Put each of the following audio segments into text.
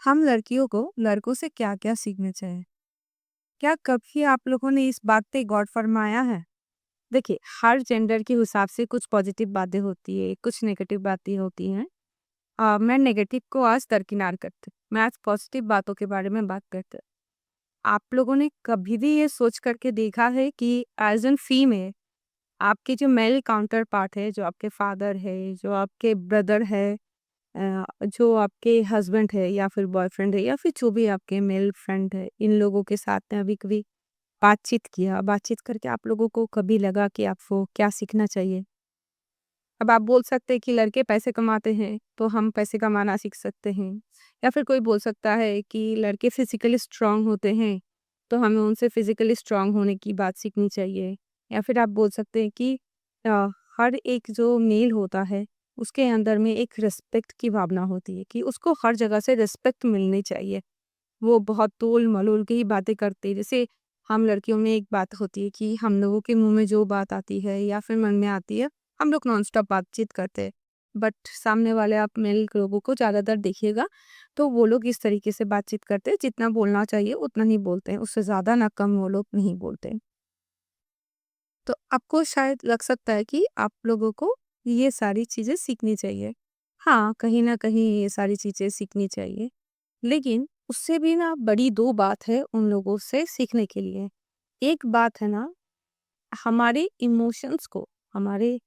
हम लड़कियों को लड़कों से क्या-क्या सीखना चाहिए? क्या कभी आप लोगों ने इस बात पे गौर फरमाया है? देखिए, हर जेंडर के हिसाब से कुछ पॉजिटिव बातें होती है, कुछ नेगेटिव बातें होती हैं। मैं नेगेटिव को आज दरकिनार करती हूँ, मैं आज पॉजिटिव बातों के बारे में बात करती हूँ। आप लोगों ने कभी भी ये सोच करके देखा है कि एज़ एन फीमेल आपके जो मेल काउंटर पार्ट है, जो आपके फादर है, जो आपके ब्रदर है, जो आपके हस्बैंड है या फिर बॉयफ्रेंड है या फिर जो भी आपके मेल फ्रेंड है, इन लोगों के साथ में अभी कभी बातचीत किया, बातचीत करके आप लोगों को कभी लगा कि आपको क्या सीखना चाहिए? अब आप बोल सकते हैं कि लड़के पैसे कमाते हैं, तो हम पैसे कमाना सीख सकते हैं। या फिर कोई बोल सकता है कि लड़के फिज़िकली स्ट्रॉन्ग होते हैं, तो हमें उनसे फिज़िकली स्ट्रॉन्ग होने की बात सीखनी चाहिए। या फिर आप बोल सकते हैं कि अ, हर एक जो मेल होता है, उसके अंदर में एक रिस्पेक्ट की भावना होती है कि उसको हर जगह से रिस्पेक्ट मिलनी चाहिए। वो बहुत तोल-मलोल के ही बातें करते हैं। जैसे हम लड़कियों में एक बात होती है कि हम लोगों के मुँह में जो बात आती है या फिर मन में आती है, हम लोग नॉन स्टॉप बातचीत करते हैं। बट सामने वाले आप मेल लोगों को ज़्यादातर देखिएगा, तो वो लोग इस तरीके से बातचीत करते हैं, जितना बोलना चाहिए उतना ही बोलते हैं, उससे ज़्यादा ना कम वो लोग नहीं बोलते हैं। तो आपको शायद लग सकता है कि आप लोगों को ये सारी चीज़ें सीखनी चाहिए। हाँ, कहीं न कहीं ये सारी चीज़ें सीखनी चाहिए। लेकिन उससे भी ना बड़ी 2 बात है उन लोगों से सीखने के लिए। एक बात है ना, हमारे इमोशंस को, हमारे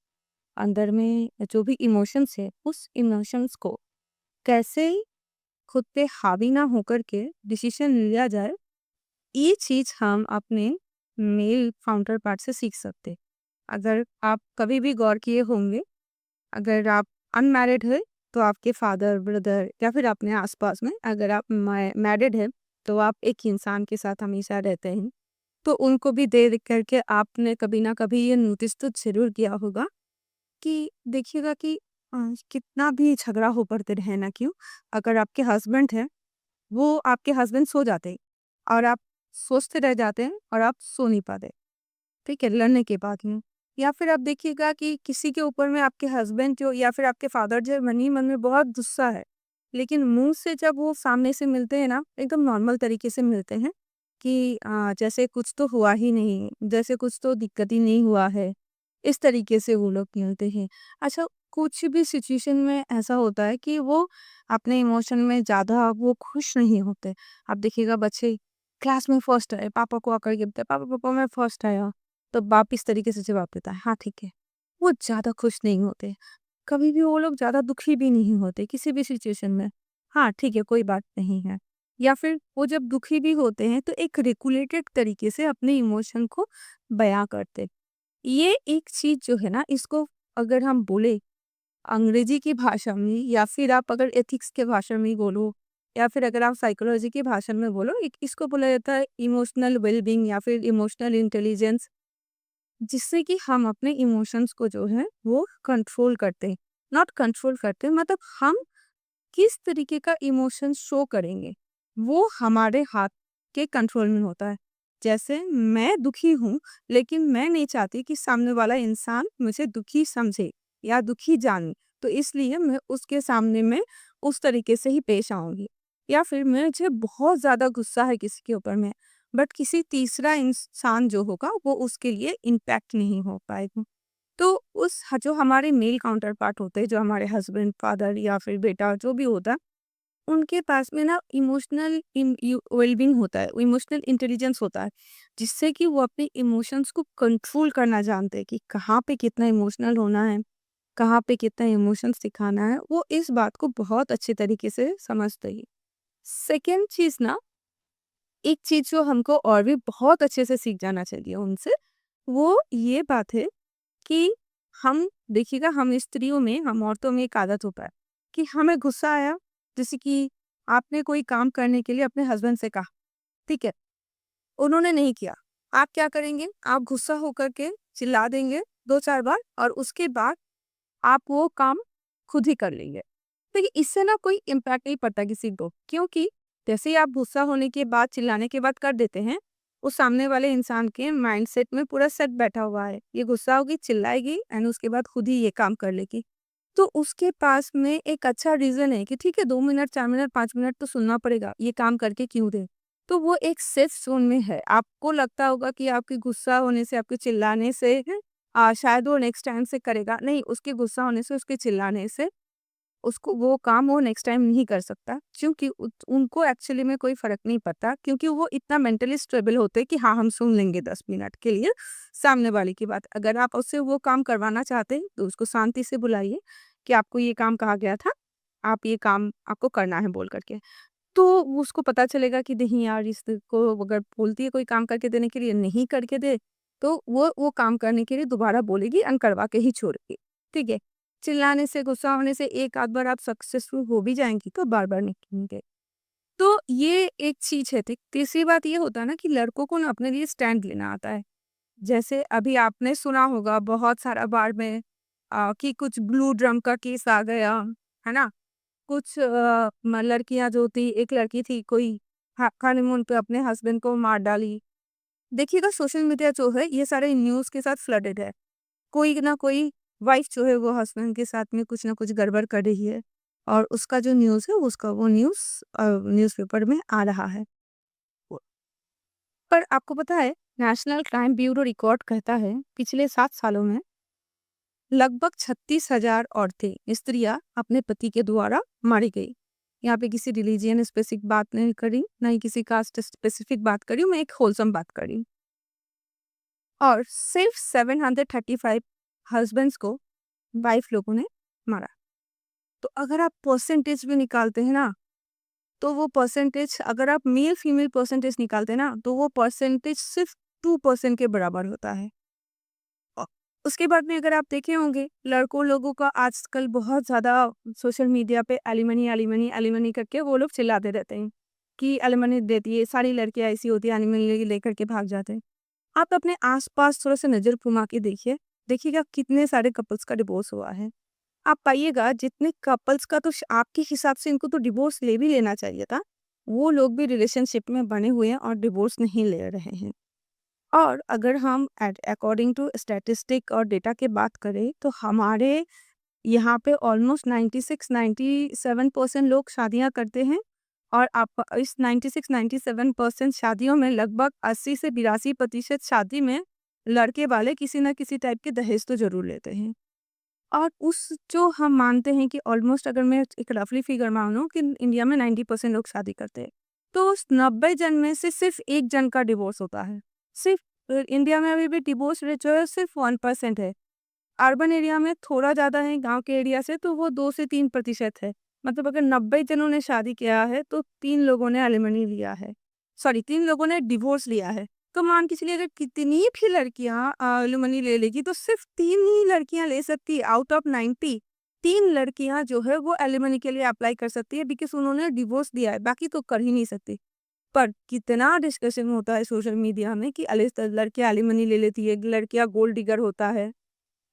अंदर में जो भी इमोशंस है, उस इमोशंस को कैसे खुद पे हावी ना होकर के डिसीज़न लिया जाए, ये चीज़ हम अपने मेल काउंटर पार्ट से सीख सकते हैं। अगर आप कभी भी गौर किए होंगे, अगर आप अनमैरिड हैं, तो आपके फादर, ब्रदर या फिर अपने आस-पास में अगर आप मैरिड हैं, तो आप एक इंसान के साथ हमेशा रहते हैं। तो उनको भी देख कर के आपने कभी ना कभी ये नोटिस तो ज़रूर किया होगा कि देखिएगा कि अ, कितना भी झगड़ा हो पड़ते रहे ना क्यों, अगर आपके हस्बैंड हैं, वो आपके हस्बैंड सो जाते हैं और आप सोचते रह जाते हैं और आप सो नहीं पाते। ठीक है, लड़ने के बाद में। या फिर आप देखिएगा कि किसी के ऊपर में आपके हस्बैंड जो या फिर आपके फादर जो मन ही मन में बहुत गुस्सा है, लेकिन मुँह से जब वो सामने से मिलते हैं ना, एकदम नॉर्मल तरीके से मिलते हैं कि जैसे कुछ तो हुआ ही नहीं, जैसे कुछ तो दिक्कत ही नहीं हुआ है, इस तरीके से वो लोग मिलते हैं। अच्छा, कुछ भी सिचुएशन में ऐसा होता है कि वो अपने इमोशन में ज़्यादा वो खुश नहीं होते। आप देखिएगा बच्चे क्लास में फर्स्ट आए, पापा को आकर के बताए, "पापा, पापा मैं फर्स्ट आया।" तो बाप इस तरीके से जवाब देता है, हाँ ठीक है। वो ज़्यादा खुश नहीं होते, कभी भी वो लोग ज़्यादा दुखी भी नहीं होते किसी भी सिचुएशन में। हाँ ठीक है, कोई बात नहीं है। या फिर वो जब दुखी भी होते हैं तो एक रेगुलेटेड तरीके से अपने इमोशन को बयां करते। ये एक चीज जो है ना, इसको अगर हम बोले अंग्रेजी की भाषा में या फिर आप अगर एथिक्स के भाषा में बोलो या फिर अगर आप साइकोलॉजी की भाषा में बोलो, इसको बोला जाता है इमोशनल वेलबींग या फिर इमोशनल इंटेलिजेंस, जिससे कि हम अपने इमोशंस को जो है वो कंट्रोल करते हैं। नॉट कंट्रोल करते मतलब हम किस तरीके का इमोशन शो करेंगे, वो हमारे हाथ के कंट्रोल में होता है। जैसे मैं दुखी हूँ, लेकिन मैं नहीं चाहती कि सामने वाला इंसान मुझे दुखी समझे या दुखी जाने, तो इसलिए मैं उसके सामने में उस तरीके से ही पेश आऊँगी। या फिर मुझे बहुत ज़्यादा गुस्सा है किसी के ऊपर में, बट किसी तीसरा इंसान जो होगा वो उसके लिए इम्पैक्ट नहीं हो पाएगा। तो जो हमारे मेल काउंटर पार्ट होते हैं, जो हमारे हस्बैंड, फादर या फिर बेटा जो भी होता है, उनके पास में ना इमोशनल वेलबींग होता है, इमोशनल इंटेलिजेंस होता है, जिससे कि वो अपने इमोशंस को कंट्रोल करना जानते हैं कि कहाँ पे कितना इमोशनल होना है, कहाँ पे कितना इमोशंस दिखाना है, वो इस बात को बहुत अच्छे तरीके से समझते हैं। सेकेंड चीज़ ना, एक चीज़ जो हमको और भी बहुत अच्छे से सीख जाना चाहिए उनसे, वो ये बात है कि हम देखिएगा, हम स्त्रियों में, हम औरतों में एक आदत होता है कि हमें गुस्सा आया, जैसे कि आपने कोई काम करने के लिए अपने हस्बैंड से कहा, ठीक है? उन्होंने नहीं किया। आप क्या करेंगे? आप गुस्सा होकर के चिल्ला देंगे 2-4 बार और उसके बाद आप वो काम खुद ही कर लेंगे। देखिए, इससे ना कोई इम्पैक्ट नहीं पड़ता किसी को, क्योंकि जैसे ही आप गुस्सा होने के बाद, चिल्लाने के बाद कर देते हैं, उस सामने वाले इंसान के माइंडसेट में पूरा सेट बैठा हुआ है। ये गुस्सा होगी, चिल्लाएगी एंड उसके बाद खुद ही ये काम कर लेगी। तो उसके पास में एक अच्छा रीज़न है कि ठीक है 2 मिनट, 4 मिनट, 5 मिनट तो सुनना पड़ेगा, ये काम करके क्यों दे? तो वो एक सेफ ज़ोन में है। आपको लगता होगा कि आपके गुस्सा होने से, आपके चिल्लाने से शायद वो नेक्स्ट टाइम से करेगा। नहीं, उसके गुस्सा होने से, उसके चिल्लाने से उसको वो काम वो नेक्स्ट टाइम नहीं कर सकता, क्योंकि उनको एक्चुअली में कोई फ़र्क नहीं पड़ता, क्योंकि वो इतना मेंटली स्टेबल होते हैं कि हाँ, हम सुन लेंगे 10 मिनट के लिए सामने वाले की बात। अगर आप उससे वो काम करवाना चाहते हैं, तो उसको शांति से बुलाइए कि आपको ये काम कहा गया था, आप ये काम आपको करना है बोल कर के। तो उसको पता चलेगा कि नहीं यार, इसको अगर बोलती है कोई काम करके देने के लिए, नहीं करके दे, तो वो काम करने के लिए दोबारा बोलेगी एंड करवा के ही छोड़ेगी। ठीक है? चिल्लाने से, गुस्सा होने से एक आध बार आप सक्सेसफुल हो भी जाएँगी, तो बार-बार नहीं करेंगे। तो ये एक चीज़ है, ठीक। तीसरी बात ये होता है ना कि लड़कों को ना अपने लिए स्टैंड लेना आता है। जैसे अभी आपने सुना होगा बहुत सारा बार में कि कुछ ब्लू ड्रम का केस आ गया, है ना? कुछ लड़कियां जो थी, एक लड़की थी कोई हनीमून पे अपने हस्बैंड को मार डाली। देखिएगा सोशल मीडिया जो है ये सारे न्यूज़ के साथ फ्लडेड है। कोई ना कोई वाइफ जो है वो हस्बैंड के साथ में कुछ ना कुछ गड़बड़ कर रही है, और उसका जो न्यूज़ है उसका वो न्यूज़ न्यूज़पेपर में आ रहा है। पर आपको पता है, नेशनल क्राइम ब्यूरो रिकॉर्ड कहता है पिछले 7 सालों में लगभग 36,000 औरतें, स्त्रियां अपने पति के द्वारा मारी गई। यहाँ पे किसी रिलीजियन स्पेसिफिक बात नहीं करी, ना ही किसी कास्ट स्पेसिफिक बात करी, मैं एक होलसम बात करी। और सिर्फ 735 हस्बैंड्स को वाइफ लोगों ने मारा। तो अगर आप परसेंटेज भी निकालते हैं ना, तो वो परसेंटेज, अगर आप मेल फीमेल परसेंटेज निकालते हैं ना, तो वो परसेंटेज सिर्फ 2% के बराबर होता है। अ, उसके बाद में अगर आप देखे होंगे, लड़कों लोगों का आजकल बहुत ज़्यादा सोशल मीडिया पे एलिमनी, एलिमनी, एलिमनी करके वो लोग चिल्लाते रहते हैं कि एलिमनी देती है, सारी लड़कियाँ ऐसी होती हैं, एलिमनी लेकर के भाग जाते हैं। आप अपने आस-पास थोड़ा-सा नज़र घुमा के देखिए, देखिएगा कितने सारे कपल्स का डिवोर्स हुआ है। आप पाइएगा जितने कपल्स का तो आपके हिसाब से इनको तो डिवोर्स ले भी लेना चाहिए था, वो लोग भी रिलेशनशिप में बने हुए हैं और डिवोर्स नहीं ले रहे हैं। और अगर हम अकॉर्डिंग टू स्टैटिस्टिक और डेटा की बात करें, तो हमारे यहाँ पे ऑलमोस्ट 96-97% लोग शादियाँ करते हैं, और आप इस 96-97% शादियों में लगभग 80 से 82% शादी में लड़के वाले किसी न किसी टाइप के दहेज तो ज़रूर लेते हैं। और उस जो हम मानते हैं कि ऑलमोस्ट, अगर मैं एक रफली फिगर मानूँ कि इंडिया में 90% लोग शादी करते हैं, तो उस 90 जन में से सिर्फ़ 1 जन का डिवोर्स होता है। सिर्फ़ इंडिया में अभी भी डिवोर्स रेट जो है सिर्फ़ 1% है। अर्बन एरिया में थोड़ा ज़्यादा है, गाँव के एरिया से, तो वो 2 से 3% है। मतलब अगर 90 जनों ने शादी किया है, तो 3 लोगों ने एलिमनी लिया है। सॉरी, 3 लोगों ने डिवोर्स लिया है। तो मान के चलिए अगर कितनी भी लड़कियाँ एलिमनी ले लेगी, तो सिर्फ़ 3 ही लड़कियाँ ले सकती है आउट ऑफ 90। 3 लड़कियाँ जो है वो एलिमनी के लिए अप्लाई कर सकती है, बिकॉज़ उन्होंने डिवोर्स दिया है, बाकी तो कर ही नहीं सकती। पर कितना डिस्कशन होता है सोशल मीडिया में कि लड़कियाँ एलिमनी ले लेती है, लड़कियाँ गोल्ड डिगर होता है।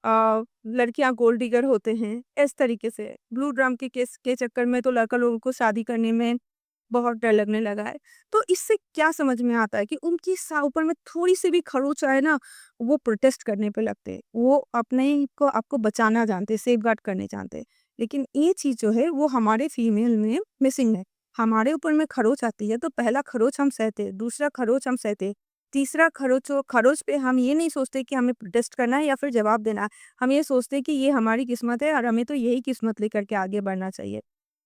लड़कियाँ गोल्ड डिगर होते हैं, इस तरीके से। ब्लू ड्रम के केस के चक्कर में तो लड़का लोगों को शादी करने में बहुत डर लगने लगा है। तो इससे क्या समझ में आता है कि उनकी ऊपर में थोड़ी-सी भी खरोंच आए ना, वो प्रोटेस्ट करने पे लगते हैं। वो अपने को आपको बचाना जानते हैं, सेफगार्ड करने जानते हैं। लेकिन ये चीज़ जो है वो हमारे फीमेल में मिसिंग है। हमारे ऊपर में खरोंच आती है तो पहला खरोंच हम सहते, दूसरा खरोंच हम सहते, तीसरा खरोंच पे हम ये नहीं सोचते कि हमें प्रोटेस्ट करना है या फिर जवाब देना है। हम ये सोचते हैं कि ये हमारी किस्मत है और हमें तो यही किस्मत लेकर के आगे बढ़ना चाहिए।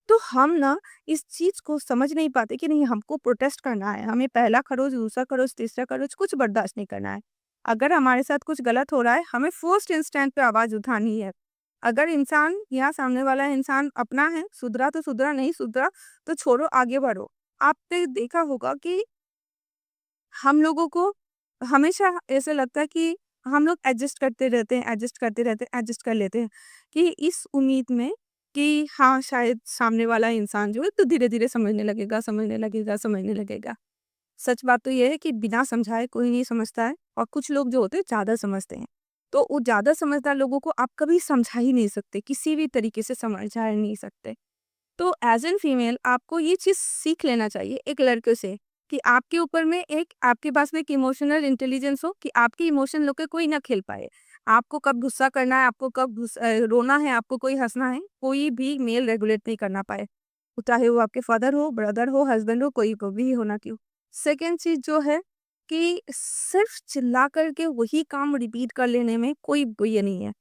तो हम ना इस चीज़ को समझ नहीं पाते कि नहीं, हमको प्रोटेस्ट करना है। हमें पहला खरोच, दूसरा खरोच, तीसरा खरोच कुछ बर्दाश्त नहीं करना है। अगर हमारे साथ कुछ गलत हो रहा है, हमें फर्स्ट इंस्टेंट पे आवाज़ उठानी है। अगर इंसान या सामने वाला इंसान अपना है, सुधरा तो सुधरा, नहीं सुधरा तो छोड़ो, आगे बढ़ो। आपने देखा होगा कि हम लोगों को हमेशा ऐसा लगता है कि हम लोग एडजस्ट करते रहते हैं, एडजस्ट करते रहते हैं, एडजस्ट कर लेते हैं कि इस उम्मीद में कि हाँ, शायद सामने वाला इंसान जो है तो धीरे-धीरे समझने लगेगा, समझने लगेगा, समझने लगेगा। सच बात तो ये है कि बिना समझाए कोई नहीं समझता है, और कुछ लोग जो होते हैं ज़्यादा समझते हैं। तो वो ज़्यादा समझदार लोगों को आप कभी समझा ही नहीं सकते, किसी भी तरीके से समझा ही नहीं सकते। तो एज़ एन फीमेल आपको ये चीज़ सीख लेना चाहिए एक लड़के से कि आपके ऊपर में एक, आपके पास में एक इमोशनल इंटेलिजेंस हो कि आपके इमोशन लोग के कोई ना खेल पाए। आपको कब गुस्सा करना है, आपको कब रोना है, आपको कोई हँसना है, कोई भी मेल रेगुलेट नहीं करना पाए। चाहे वो आपके फादर हो, ब्रदर हो, हस्बैंड हो, कोई को भी होना क्यों। सेकंड चीज़ जो है कि सिर्फ़ चिल्ला कर के वही काम रिपीट कर लेने में कोई वो ये नहीं है।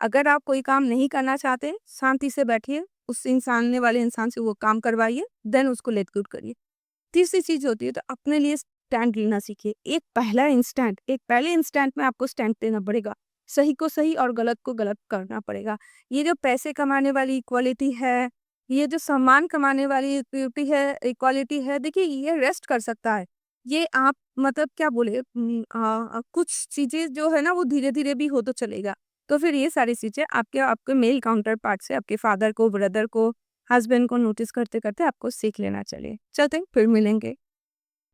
अगर आप कोई काम नहीं करना चाहते, शांति से बैठिए, उस सामने वाले इंसान से वो काम करवाइए, देन उसको लेट गो करिए। तीसरी चीज़ होती है तो अपने लिए स्टैंड लेना सीखिए। एक पहले इंस्टेंट में आपको स्टैंड लेना पड़ेगा। सही को सही और गलत को गलत करना पड़ेगा। ये जो पैसे कमाने वाली इक्वालिटी है, ये जो सम्मान कमाने वाली इक्वालिटी है, देखिए ये रेस्ट कर सकता है। ये आप मतलब क्या बोले कुछ चीज़ें जो है ना वो धीरे-धीरे भी हो तो चलेगा। तो फिर ये सारी चीज़ें आपके आपके मेल काउंटर पार्ट से आपके फादर को, ब्रदर को, हस्बैंड को नोटिस करते-करते आपको सीख लेना चाहिए। चलते हैं, फिर मिलेंगे।